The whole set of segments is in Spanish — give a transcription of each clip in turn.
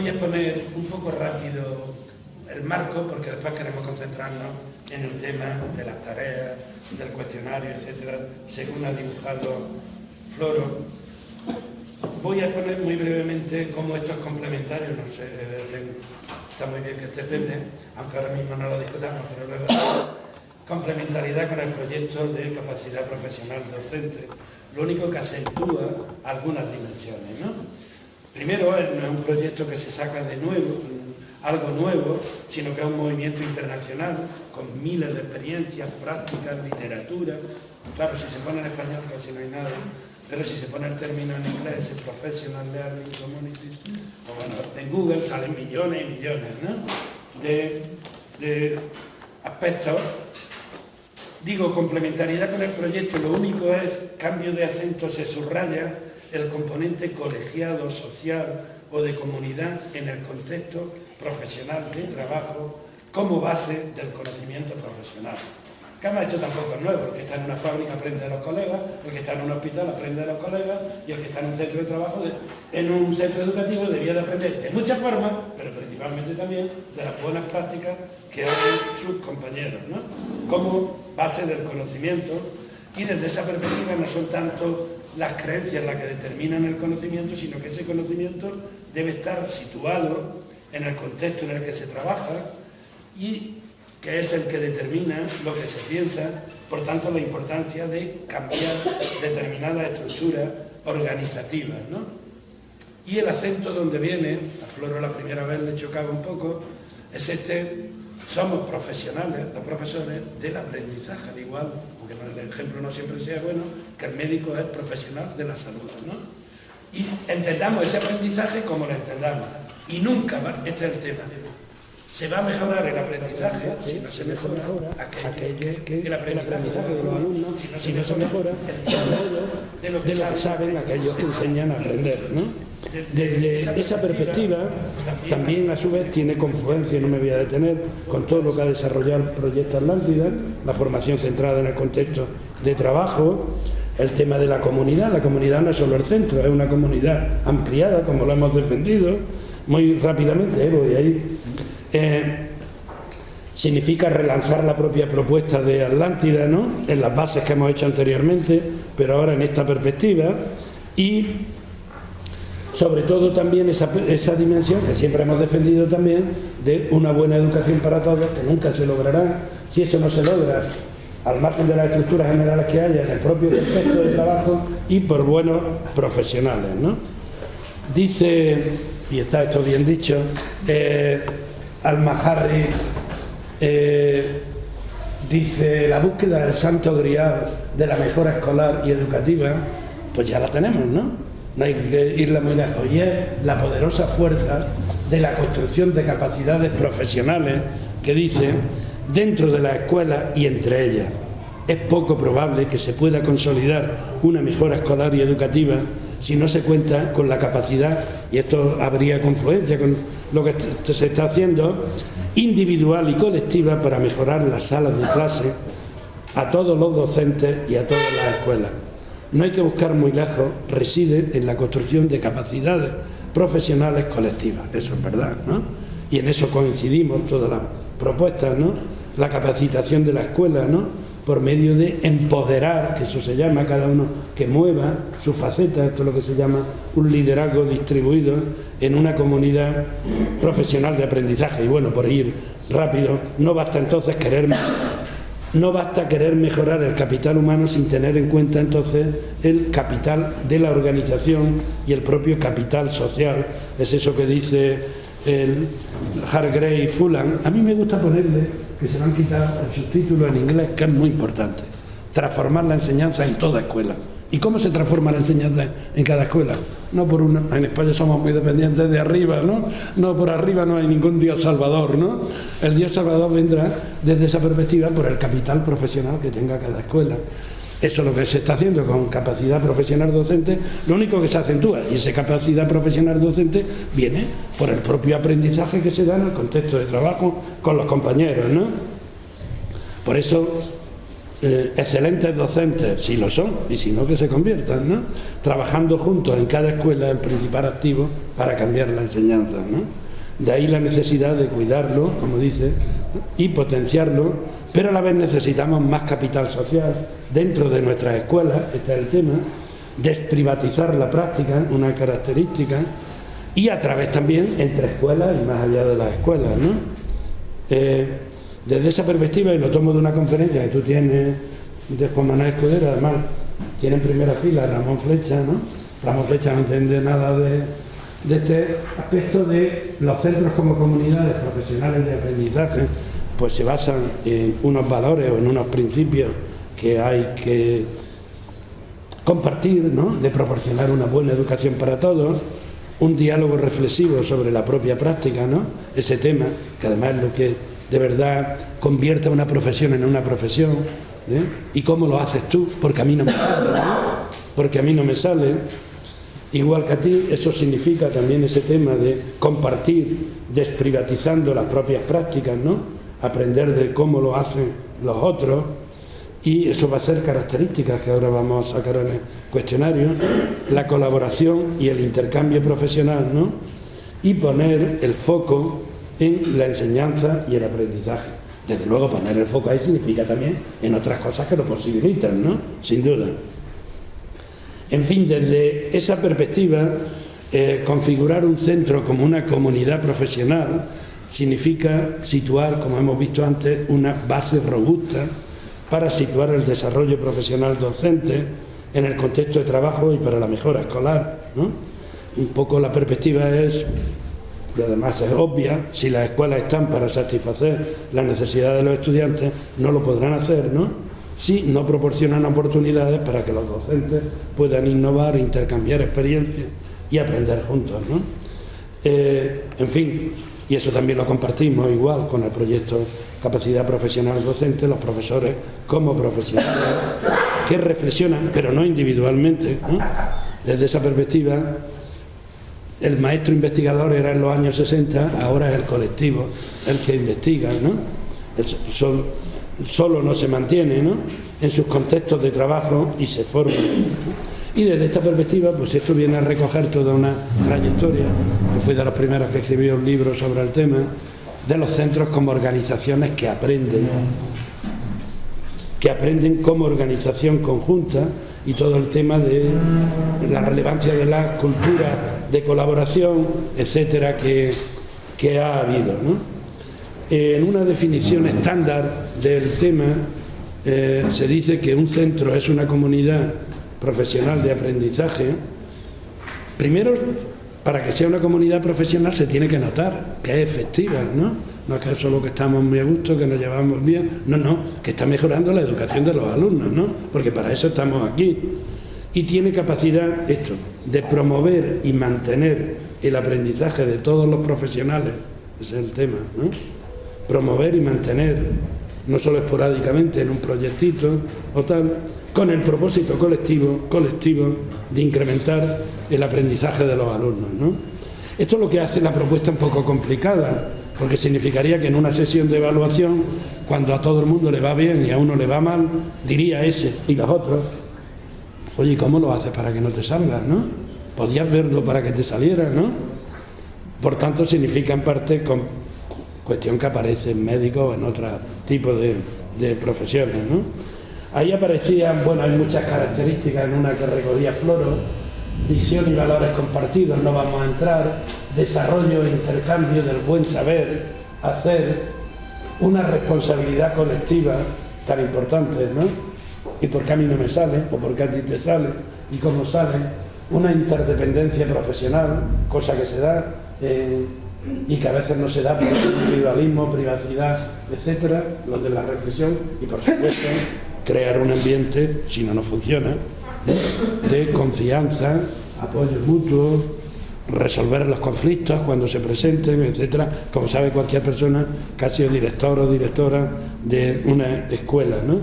Voy a poner un poco rápido el marco, porque después queremos concentrarnos en el tema de las tareas, del cuestionario, etcétera, según ha dibujado Floro. Voy a poner muy brevemente cómo esto es complementario, no sé, está muy bien que esté Pepe, aunque ahora mismo no lo discutamos, pero luego complementariedad con el proyecto de capacidad profesional docente, lo único que acentúa algunas dimensiones, ¿no? Primero, no es un proyecto que se saca de nuevo, algo nuevo, sino que es un movimiento internacional con miles de experiencias, prácticas, literatura. Claro, si se pone en español casi no hay nada, pero si se pone el término en inglés, el Professional Learning Community, o bueno, en Google salen millones y millones, ¿no?, de aspectos. Digo, complementariedad con el proyecto, lo único es cambio de acento, se subraya el componente colegiado, social o de comunidad en el contexto profesional de trabajo como base del conocimiento profesional. Que además esto tampoco es nuevo, el que está en una fábrica aprende de los colegas, el que está en un hospital aprende de los colegas y el que está en un centro de trabajo, en un centro educativo debía de aprender de muchas formas, pero principalmente también de las buenas prácticas que hacen sus compañeros, ¿no?, como base del conocimiento. Y desde esa perspectiva no son tanto las creencias las que determinan el conocimiento, sino que ese conocimiento debe estar situado en el contexto en el que se trabaja y que es el que determina lo que se piensa, por tanto la importancia de cambiar determinadas estructuras organizativas, ¿no? Y el acento donde viene, a Floro la primera vez le chocaba un poco, es somos profesionales, los profesores, del aprendizaje, al igual, aunque el ejemplo no siempre sea bueno, que el médico es profesional de la salud, ¿no? Y entendamos ese aprendizaje como lo entendamos. Y nunca, este es el tema, se va a mejorar el aprendizaje si no se mejora el aprendizaje de los alumnos, si no se mejora el modo de lo que saben aquellos que enseñan a aprender, ¿no? Desde esa perspectiva, también a su vez tiene confluencia, no me voy a detener, con todo lo que ha desarrollado el proyecto Atlántida, la formación centrada en el contexto de trabajo, el tema de la comunidad no es solo el centro, es una comunidad ampliada, como lo hemos defendido, muy rápidamente, voy a ir. Significa relanzar la propia propuesta de Atlántida, ¿no?, en las bases que hemos hecho anteriormente, pero ahora en esta perspectiva, y sobre todo también esa dimensión que siempre hemos defendido también de una buena educación para todos, que nunca se logrará si eso no se logra al margen de las estructuras generales que haya en el propio contexto de trabajo y por buenos profesionales, ¿no? Dice, y está esto bien dicho, Al-Maharri, dice, la búsqueda del santo grial de la mejora escolar y educativa, pues ya la tenemos, ¿no? No hay que irla muy lejos, y es la poderosa fuerza de la construcción de capacidades profesionales que dice, dentro de la escuela y entre ellas. Es poco probable que se pueda consolidar una mejora escolar y educativa si no se cuenta con la capacidad, y esto habría confluencia con lo que se está haciendo, individual y colectiva para mejorar las salas de clase a todos los docentes y a todas las escuelas. No hay que buscar muy lejos, reside en la construcción de capacidades profesionales colectivas, eso es verdad, ¿no? Y en eso coincidimos todas las propuestas, ¿no? La capacitación de la escuela, ¿no?, por medio de empoderar, que eso se llama, cada uno que mueva su faceta, esto es lo que se llama un liderazgo distribuido en una comunidad profesional de aprendizaje. Y bueno, por ir rápido, no basta entonces querer mejorar el capital humano sin tener en cuenta entonces el capital de la organización y el propio capital social. Es eso que dice el Hargrave y Fulham. A mí me gusta ponerle, que se lo han quitado el subtítulo en inglés, que es muy importante: transformar la enseñanza en toda escuela. ¿Y cómo se transforma la enseñanza en cada escuela? No por una, en España somos muy dependientes de arriba, ¿no? No, por arriba no hay ningún Dios salvador, ¿no? El Dios salvador vendrá desde esa perspectiva por el capital profesional que tenga cada escuela. Eso es lo que se está haciendo con capacidad profesional docente, lo único que se acentúa, y esa capacidad profesional docente viene por el propio aprendizaje que se da en el contexto de trabajo con los compañeros, ¿no? Por eso excelentes docentes, si lo son, y si no, que se conviertan, ¿no? Trabajando juntos en cada escuela, el principal activo para cambiar la enseñanza, ¿no? De ahí la necesidad de cuidarlo, como dice, y potenciarlo, pero a la vez necesitamos más capital social dentro de nuestras escuelas, este es el tema, desprivatizar la práctica, una característica, y a través también entre escuelas y más allá de las escuelas, ¿no? Desde esa perspectiva, y lo tomo de una conferencia que tú tienes de Juan Manuel Escudero, además tiene en primera fila a Ramón Flecha, ¿no? Ramón Flecha no entiende nada de este aspecto de los centros como comunidades profesionales de aprendizaje, pues se basan en unos valores o en unos principios que hay que compartir, ¿no? De proporcionar una buena educación para todos, un diálogo reflexivo sobre la propia práctica, ¿no? Ese tema, que además es lo que de verdad convierte una profesión en una profesión, ¿eh? ¿Y cómo lo haces tú? Porque a mí no me sale, ¿no? Porque a mí no me sale. Igual que a ti, eso significa también ese tema de compartir, desprivatizando las propias prácticas, ¿no? Aprender de cómo lo hacen los otros, y eso va a ser características que ahora vamos a sacar en el cuestionario, la colaboración y el intercambio profesional, ¿no? Y poner el foco en la enseñanza y el aprendizaje. Desde luego, poner el foco ahí significa también en otras cosas que lo posibilitan, ¿no? Sin duda. En fin, desde esa perspectiva, configurar un centro como una comunidad profesional significa situar, como hemos visto antes, una base robusta para situar el desarrollo profesional docente en el contexto de trabajo y para la mejora escolar, ¿no? Un poco la perspectiva es, y además es obvia, si las escuelas están para satisfacer las necesidades de los estudiantes, no lo podrán hacer, ¿no? Si no proporcionan oportunidades para que los docentes puedan innovar, intercambiar experiencias y aprender juntos, ¿no? En fin, y eso también lo compartimos igual con el proyecto Capacidad Profesional Docente, los profesores como profesionales que reflexionan, pero no individualmente, ¿no? Desde esa perspectiva, el maestro investigador era en los años 60, ahora es el colectivo el que investiga, ¿no? Solo no se mantiene, ¿no? En sus contextos de trabajo y se forma. Y desde esta perspectiva, pues esto viene a recoger toda una trayectoria. Yo fui de los primeros que escribió un libro sobre el tema de los centros como organizaciones que aprenden como organización conjunta, y todo el tema de la relevancia de la cultura de colaboración, etcétera, que ha habido, ¿no? En una definición estándar del tema se dice que un centro es una comunidad profesional de aprendizaje. Primero, para que sea una comunidad profesional se tiene que notar que es efectiva, ¿no? No es que solo que estamos muy a gusto, que nos llevamos bien, no, que está mejorando la educación de los alumnos, ¿no? Porque para eso estamos aquí. Y tiene capacidad, esto, de promover y mantener el aprendizaje de todos los profesionales, ese es el tema, ¿no? Promover y mantener, no solo esporádicamente en un proyectito o tal, con el propósito colectivo de incrementar el aprendizaje de los alumnos, ¿no? Esto es lo que hace la propuesta un poco complicada, porque significaría que en una sesión de evaluación, cuando a todo el mundo le va bien y a uno le va mal, diría ese y los otros, oye, ¿cómo lo haces para que no te salgas, no? Podías verlo para que te saliera, ¿no? Por tanto, significa en parte cuestión que aparece en médicos o en otro tipo de profesiones, ¿no? Ahí aparecían, bueno, hay muchas características en una que recogía Floro, visión y valores compartidos, no vamos a entrar, desarrollo e intercambio del buen saber, hacer, una responsabilidad colectiva tan importante, ¿no? ¿Y por qué a mí no me sale? ¿O por qué a ti te sale? ¿Y cómo sale? Una interdependencia profesional, cosa que se da y que a veces no se da por individualismo, privacidad, etcétera, lo de la reflexión, y por supuesto crear un ambiente, si no funciona, de confianza, apoyo mutuo, resolver los conflictos cuando se presenten, etcétera, como sabe cualquier persona que ha sido director o directora de una escuela, ¿no?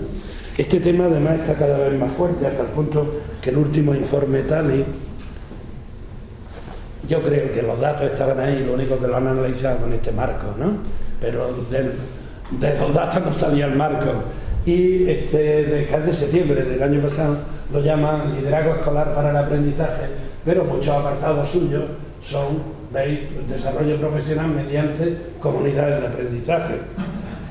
Este tema además está cada vez más fuerte, hasta el punto que el último informe Tali, yo creo que los datos estaban ahí, lo único que lo han analizado con este marco, ¿no? Pero de los datos no salía el marco. y desde septiembre del año pasado lo llaman liderazgo escolar para el aprendizaje, pero muchos apartados suyos son, veis, desarrollo profesional mediante comunidades de aprendizaje.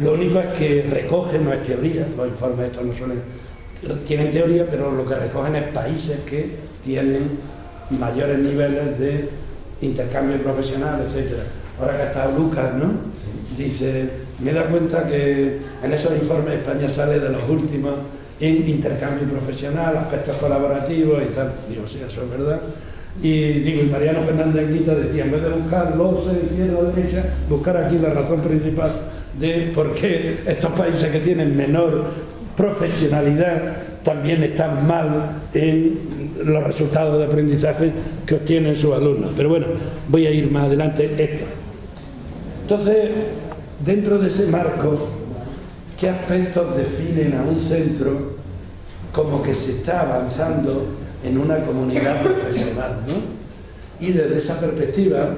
Lo único es que recogen, no es teoría, los informes estos no tienen teoría, pero lo que recogen es países que tienen mayores niveles de intercambio profesional, etcétera. Ahora que ha estado Lucas, ¿no? Dice, me he dado cuenta que en esos informes España sale de los últimos en intercambio profesional, aspectos colaborativos y tal. Digo, sí, eso es verdad. Y digo, y Mariano Fernández Guita decía, en vez de buscar los izquierda o derecha, buscar aquí la razón principal de por qué estos países que tienen menor profesionalidad también están mal en los resultados de aprendizaje que obtienen sus alumnos. Pero bueno, voy a ir más adelante. Entonces, dentro de ese marco, ¿qué aspectos definen a un centro como que se está avanzando en una comunidad profesional, ¿no? Y desde esa perspectiva,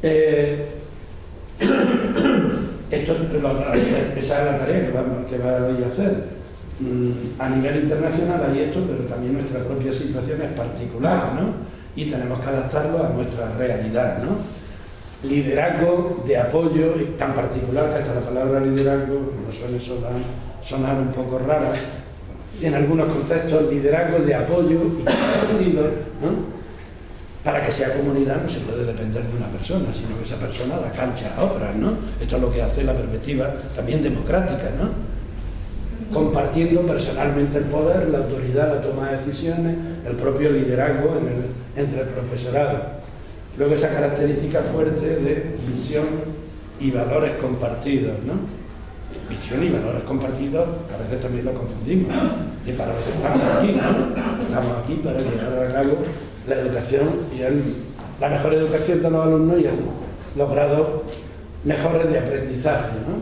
esa es la tarea que vais a hacer. A nivel internacional hay esto, pero también nuestra propia situación es particular, ¿no? Y tenemos que adaptarlo a nuestra realidad, ¿no? Liderazgo de apoyo, tan particular que hasta la palabra liderazgo nos suele sonar un poco rara. En algunos contextos, liderazgo de apoyo y compartido, ¿no? Para que sea comunidad no se puede depender de una persona, sino que esa persona da cancha a otras, ¿no? Esto es lo que hace la perspectiva también democrática, ¿no? Compartiendo personalmente el poder, la autoridad, la toma de decisiones, el propio liderazgo entre el profesorado. Luego esa característica fuerte de visión y valores compartidos, ¿no? Visión y valores compartidos, que a veces también lo confundimos, ¿no? Y para veces estamos aquí, ¿no? Estamos aquí para llevar a cabo la educación y la mejor educación de los alumnos y los grados mejores de aprendizaje, ¿no?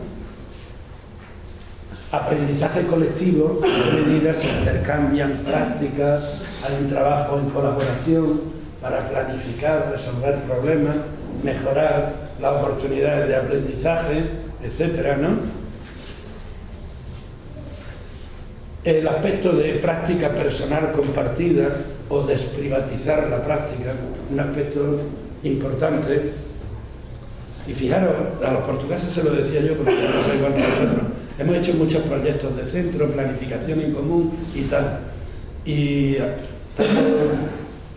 Aprendizaje colectivo, en medida se intercambian prácticas, hay un trabajo en colaboración para planificar, resolver problemas, mejorar las oportunidades de aprendizaje, etcétera, ¿no? El aspecto de práctica personal compartida o desprivatizar la práctica, un aspecto importante. Y fijaros, a los portugueses se lo decía yo, porque no sé igual que nosotros, hemos hecho muchos proyectos de centro, planificación en común y tal. Y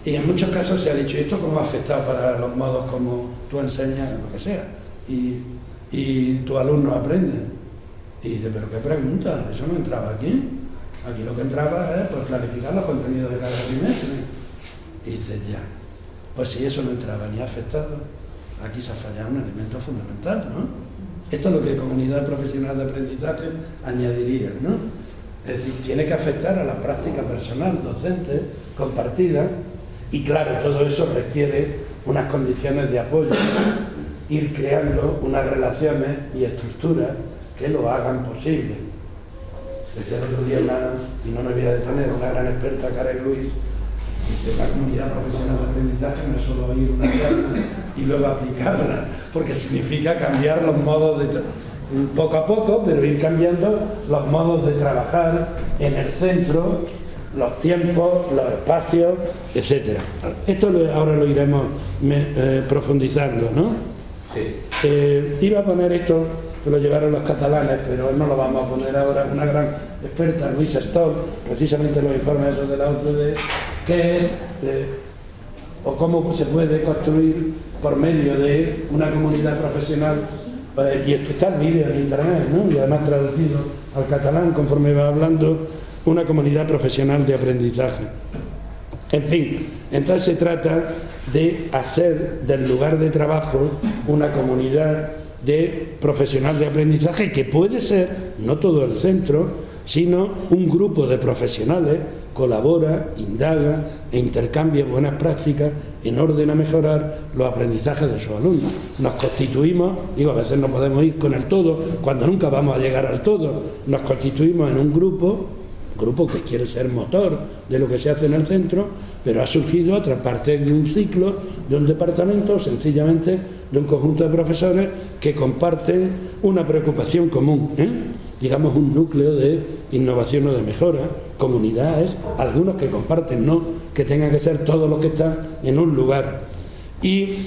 en muchos casos se ha dicho, ¿y esto cómo ha afectado para los modos como tú enseñas, lo que sea? Y tus alumnos aprenden. Y dice, ¿pero qué pregunta? Eso no entraba aquí. Aquí lo que entraba es pues, planificar los contenidos de cada trimestre. Y dice, ya, pues si eso no entraba ni ha afectado, aquí se ha fallado un elemento fundamental, ¿no? Esto es lo que comunidad profesional de aprendizaje añadiría, ¿no? Es decir, tiene que afectar a la práctica personal, docente, compartida, y claro, todo eso requiere unas condiciones de apoyo, ir creando unas relaciones y estructuras que lo hagan posible. Decía el otro día, y no me voy a detener, una gran experta, Karen Luis, dice, la comunidad profesional de aprendizaje no es solo oír una charla y luego aplicarla, porque significa cambiar los modos de poco a poco, pero ir cambiando los modos de trabajar en el centro, los tiempos, los espacios, etcétera. Esto ahora lo iremos profundizando, ¿no? Sí. Iba a poner esto, que lo llevaron los catalanes, pero no lo vamos a poner ahora, una gran experta, Luisa Stoll, precisamente los informes esos de la OCDE, que es, o cómo se puede construir por medio de una comunidad profesional, y esto está el vídeo en internet, ¿no? Y además traducido al catalán conforme va hablando, una comunidad profesional de aprendizaje. En fin, entonces se trata de hacer del lugar de trabajo una comunidad de profesional de aprendizaje que puede ser, no todo el centro, sino un grupo de profesionales colabora, indaga e intercambia buenas prácticas en orden a mejorar los aprendizajes de sus alumnos. Nos constituimos, digo, a veces no podemos ir con el todo, cuando nunca vamos a llegar al todo, nos constituimos en un grupo que quiere ser motor de lo que se hace en el centro, pero ha surgido a otra parte de un ciclo, de un departamento, sencillamente de un conjunto de profesores que comparten una preocupación común, digamos, un núcleo de innovación o de mejora. Comunidad es algunos que comparten, no que tengan que ser todos los que están en un lugar. Y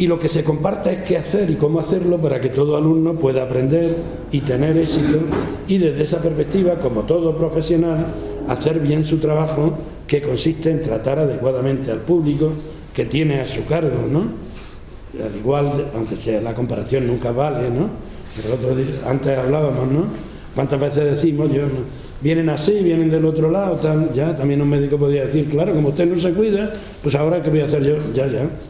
lo que se comparte es qué hacer y cómo hacerlo para que todo alumno pueda aprender y tener éxito, y desde esa perspectiva, como todo profesional, hacer bien su trabajo, que consiste en tratar adecuadamente al público que tiene a su cargo, ¿no? Al igual, aunque sea la comparación nunca vale, ¿no? Pero antes hablábamos, ¿no? ¿Cuántas veces decimos, vienen así, vienen del otro lado, tal? Ya, también un médico podría decir, claro, como usted no se cuida, pues ahora ¿qué voy a hacer yo? Ya,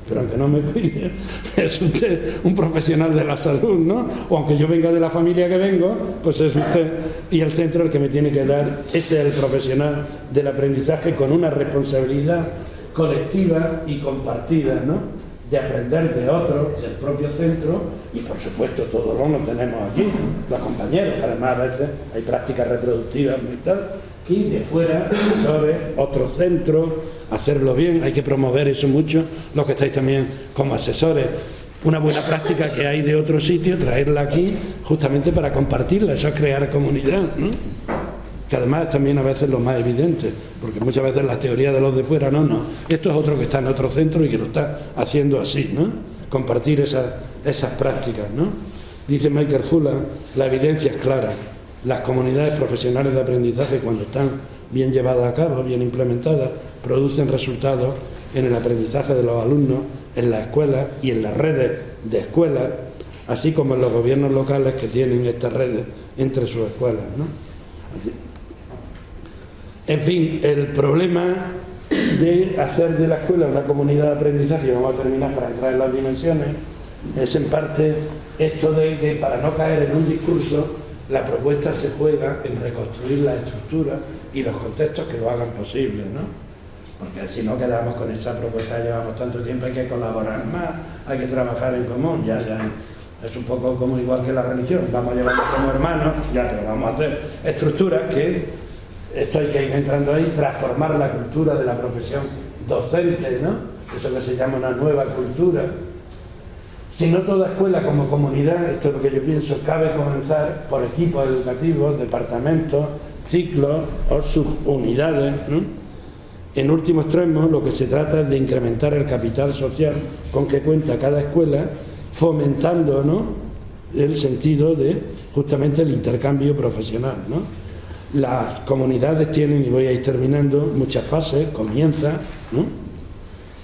pero aunque no me cuide, es usted un profesional de la salud, ¿no? O aunque yo venga de la familia que vengo, pues es usted y el centro el que me tiene que dar, ese es el profesional del aprendizaje, con una responsabilidad colectiva y compartida, ¿no? De aprender de otros, del propio centro, y por supuesto todos lo tenemos aquí, los compañeros, que además a veces hay prácticas reproductivas y tal, y de fuera, profesores, otros centros, hacerlo bien, hay que promover eso mucho, los que estáis también como asesores, una buena práctica que hay de otro sitio, traerla aquí justamente para compartirla, eso es crear comunidad, ¿no? Que además también a veces lo más evidente, porque muchas veces la teoría de los de fuera, no, esto es otro que está en otro centro y que lo está haciendo así, ¿no? Compartir esas prácticas, ¿no? Dice Michael Fullan, la evidencia es clara, las comunidades profesionales de aprendizaje, cuando están bien llevadas a cabo, bien implementadas, producen resultados en el aprendizaje de los alumnos, en las escuelas y en las redes de escuelas, así como en los gobiernos locales que tienen estas redes entre sus escuelas, ¿no? En fin, el problema de hacer de la escuela una comunidad de aprendizaje, y vamos a terminar para entrar en las dimensiones, es en parte esto de que, para no caer en un discurso, la propuesta se juega en reconstruir la estructura y los contextos que lo hagan posible, ¿no? Porque si no quedamos con esa propuesta, llevamos tanto tiempo, hay que colaborar más, hay que trabajar en común, ya es un poco como igual que la religión, vamos a llevarnos como hermanos, ya, pero vamos a hacer estructuras que, esto hay que ir entrando ahí, transformar la cultura de la profesión docente, ¿no? Eso que se llama una nueva cultura. Si no toda escuela como comunidad, esto es lo que yo pienso, cabe comenzar por equipos educativos, departamentos, ciclos o subunidades, ¿no? En último extremo, lo que se trata es de incrementar el capital social con que cuenta cada escuela, fomentando, ¿no?, el sentido de justamente el intercambio profesional, ¿no? Las comunidades tienen, y voy a ir terminando, muchas fases, comienza, ¿no?,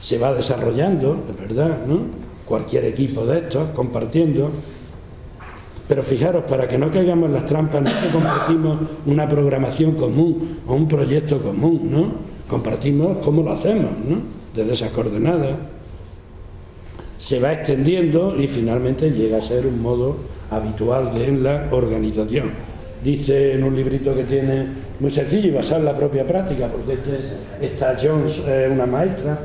se va desarrollando, es verdad, ¿no?, cualquier equipo de estos, compartiendo, pero fijaros, para que no caigamos en las trampas, no que compartimos una programación común o un proyecto común, ¿no?, compartimos cómo lo hacemos, ¿no?, desde esas coordenadas. Se va extendiendo y finalmente llega a ser un modo habitual de la organización. Dice en un librito que tiene, muy sencillo y basado en la propia práctica, porque está Jones, una maestra,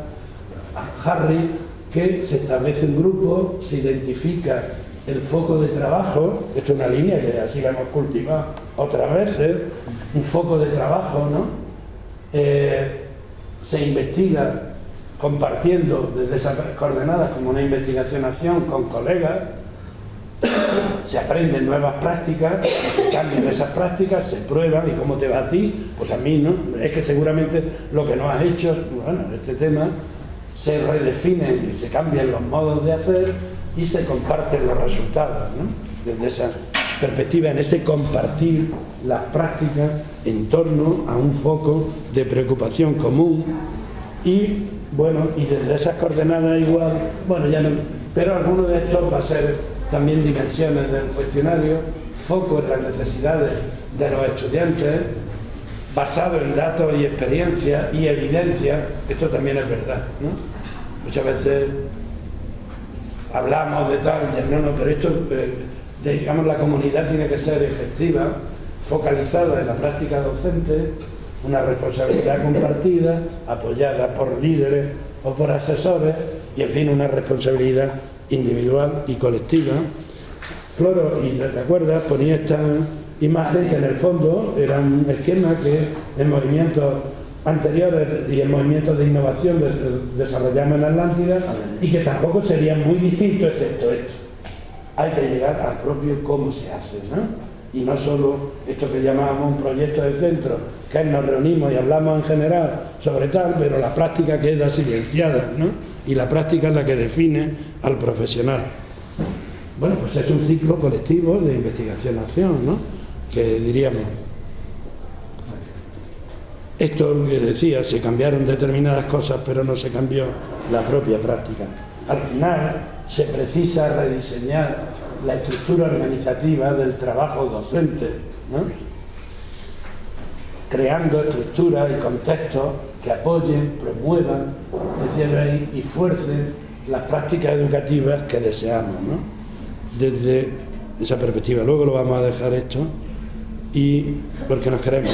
Harry, que se establece un grupo, se identifica el foco de trabajo, esto es una línea que así la hemos cultivado otras veces, un foco de trabajo, ¿no? Se investiga compartiendo desde esas coordenadas como una investigación-acción con colegas, se aprenden nuevas prácticas, se cambian esas prácticas, se prueban, y cómo te va a ti, pues a mí, ¿no? Es que seguramente lo que no has hecho, bueno, este tema, se redefinen y se cambian los modos de hacer y se comparten los resultados, ¿no? Desde esa perspectiva, en ese compartir las prácticas en torno a un foco de preocupación común. Y bueno, y desde esas coordenadas igual, bueno, ya no, pero alguno de estos va a ser también dimensiones del cuestionario, foco en las necesidades de los estudiantes, basado en datos y experiencias y evidencia. Esto también es verdad, ¿no? Muchas veces hablamos de tal, pero esto, digamos, la comunidad tiene que ser efectiva, focalizada en la práctica docente, una responsabilidad compartida, apoyada por líderes o por asesores, y en fin, una responsabilidad individual y colectiva. Floro, y te acuerdas, ponía esta imagen que en el fondo era un esquema que en movimientos anteriores y en movimientos de innovación desarrollamos en Atlántida, y que tampoco serían muy distintos excepto esto. Hay que llegar al propio cómo se hace, ¿no? y no solo esto que llamábamos un proyecto de centro, que nos reunimos y hablamos en general sobre tal, pero la práctica queda silenciada, ¿no? Y la práctica es la que define al profesional. Bueno, pues es un ciclo colectivo de investigación-acción, ¿no? Que diríamos, esto que decía, se cambiaron determinadas cosas, pero no se cambió la propia práctica. Al final se precisa rediseñar la estructura organizativa del trabajo docente, ¿no? Creando estructuras y contextos que apoyen, promuevan y fuercen las prácticas educativas que deseamos, ¿no? Desde esa perspectiva. Luego lo vamos a dejar esto, y porque nos queremos.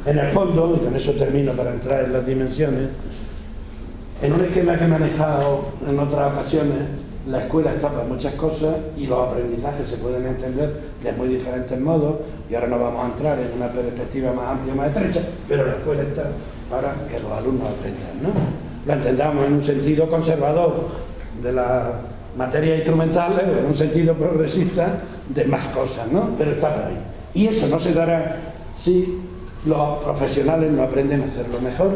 En el fondo, y con eso termino para entrar en las dimensiones, en un esquema que he manejado en otras ocasiones, la escuela está para muchas cosas y los aprendizajes se pueden entender de muy diferentes modos, y ahora no vamos a entrar en una perspectiva más amplia, más estrecha, pero la escuela está para que los alumnos aprendan, ¿no? Lo entendamos en un sentido conservador de las materias instrumentales, o en un sentido progresista de más cosas, ¿no? Pero está por ahí. Y eso no se dará si los profesionales no aprenden a hacerlo mejor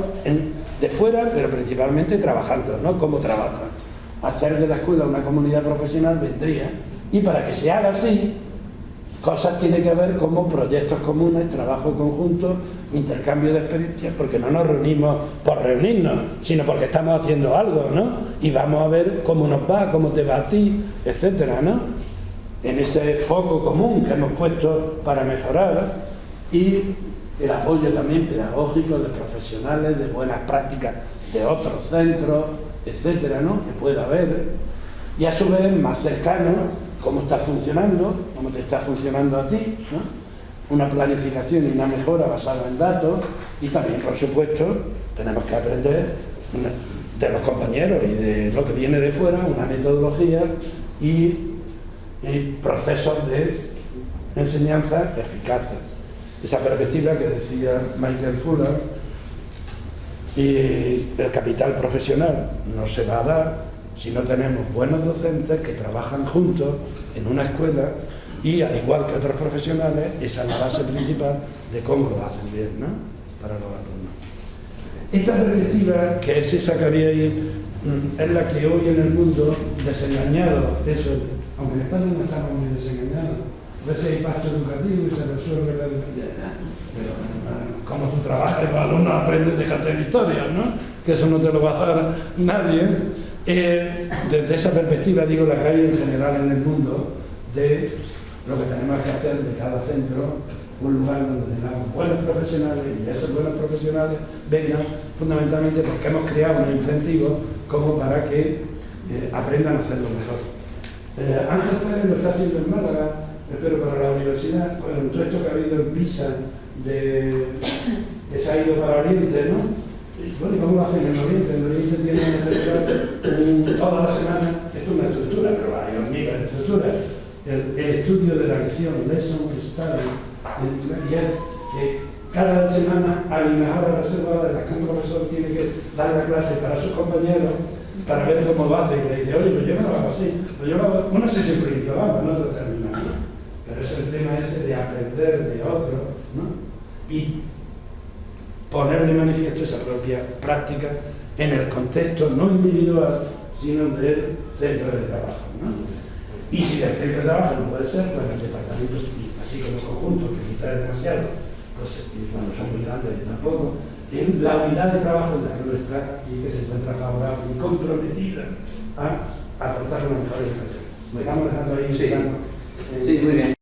de fuera, pero principalmente trabajando, ¿no? Cómo trabajan. Hacer de la escuela una comunidad profesional vendría, y para que se haga así, cosas tiene que ver como proyectos comunes, trabajo conjunto, intercambio de experiencias, porque no nos reunimos por reunirnos, sino porque estamos haciendo algo, ¿no? Y vamos a ver cómo nos va, cómo te va a ti, etcétera, ¿no? En ese foco común que hemos puesto para mejorar, y el apoyo también pedagógico de profesionales, de buenas prácticas de otros centros, etcétera, ¿no? Que pueda haber, y a su vez más cercano cómo está funcionando, cómo te está funcionando a ti, ¿no? Una planificación y una mejora basada en datos, y también, por supuesto, tenemos que aprender de los compañeros y de lo que viene de fuera, una metodología y procesos de enseñanza eficaces. Esa perspectiva que decía Michael Fuller, y el capital profesional no se va a dar si no tenemos buenos docentes que trabajan juntos en una escuela, y al igual que otros profesionales, esa es la base principal de cómo lo hacen bien, ¿no? Para los alumnos. Esta perspectiva, que es esa que había ahí, es la que hoy en el mundo, desengañado, eso, aunque en España no estamos muy desengañados, a veces hay pacto educativo y se resuelve la educación, pero como tú trabajas y los alumnos aprenden, déjate de historias, ¿no? Que eso no te lo va a dar nadie. Desde esa perspectiva, digo, la que hay en general en el mundo, de lo que tenemos que hacer de cada centro un lugar donde tengamos buenos profesionales, y esos buenos profesionales vengan fundamentalmente porque hemos creado un incentivo como para que aprendan a hacerlo mejor. Ángel Pérez lo está haciendo en Málaga, pero para la universidad, con todo esto que ha habido en PISA, que se ha ido para Oriente, ¿no? Bueno, ¿y cómo lo hacen en Oriente? En Oriente tienen que celebrar toda la semana, esto es una estructura, pero hay hormigas de estructura, el estudio de la lección, lesson study, y es que cada semana hay una hora reservada en la que un profesor tiene que dar la clase para sus compañeros para ver cómo lo hace, y le dice, oye, pues yo no lo hago así, pues yo lo hago, una sesión curricular, no lo terminamos, pero es el tema ese de aprender de otro, ¿no? Y poner de manifiesto esa propia práctica en el contexto no individual, sino del centro de trabajo, ¿no? Y si el centro de trabajo no puede ser, pues el departamento, así como conjunto, que quizás es demasiado, pues cuando son muy grandes tampoco, en la unidad de trabajo en la que nuestra y que se encuentra favorable y comprometida a aportar una mejor educación. Lo estamos dejando ahí. Sí, sí, muy bien.